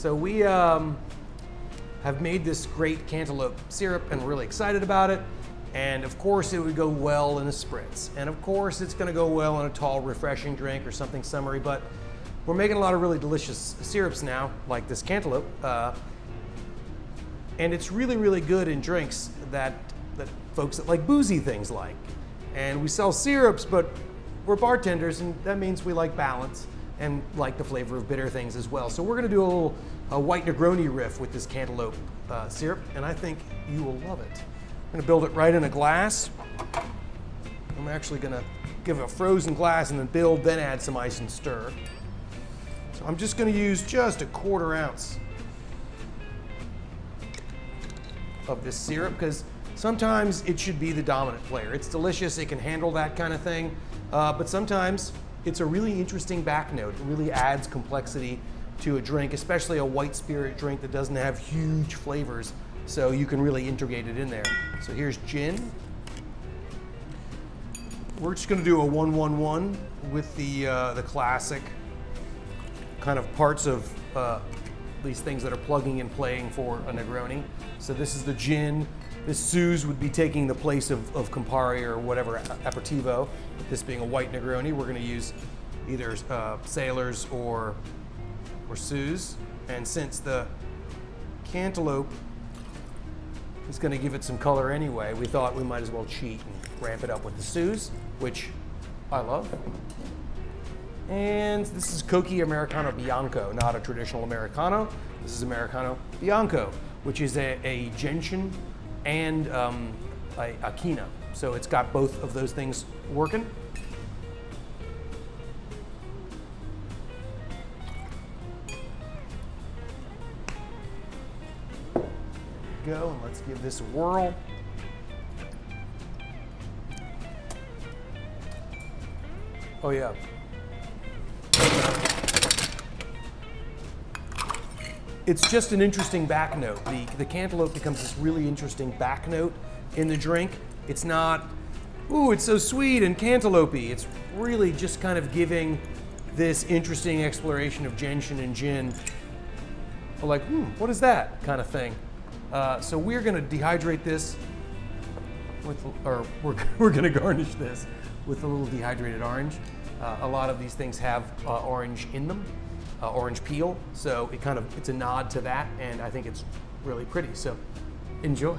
So we have made this great cantaloupe syrup and we're really excited about it. And of course it would go well in a spritz. And of course it's gonna go well in a tall, refreshing drink or something summery, but we're making a lot of really delicious syrups now, like this cantaloupe. And it's really, really good in drinks that folks that like boozy things like. And we sell syrups, but we're bartenders, and that means we like balance and like the flavor of bitter things as well. So we're gonna do a White Negroni riff with this cantaloupe syrup, and I think you will love it. I'm gonna build it right in a glass. I'm actually gonna give it a frozen glass and then build, then add some ice and stir. So I'm just gonna use just a 1/4 ounce of this syrup, because sometimes it should be the dominant player. It's delicious, it can handle that kind of thing, but sometimes it's a really interesting back note. It really adds complexity to a drink, especially a white spirit drink that doesn't have huge flavors, so you can really integrate it in there. So here's gin. We're just gonna do a 1-1-1 with the classic kind of parts of these things that are plugging and playing for a Negroni. So this is the gin. This Suze would be taking the place of Campari or whatever aperitivo. This being a White Negroni, we're gonna use either Sailors or Suze. And since the cantaloupe is gonna give it some color anyway, we thought we might as well cheat and ramp it up with the Suze, which I love. And this is Cocchi Americano Bianco, not a traditional Americano. This is Americano Bianco, which is a gentian and a quina. So it's got both of those things working. Go, and let's give this a whirl. Oh yeah. It's just an interesting back note. The cantaloupe becomes this really interesting back note in the drink. It's not, ooh, it's so sweet and cantaloupe-y. It's really just kind of giving this interesting exploration of gentian and gin. Like, what is that kind of thing? So we're gonna dehydrate this with, or we're gonna garnish this with a little dehydrated orange. A lot of these things have orange in them. Orange peel, so it's a nod to that, and I think it's really pretty, so enjoy.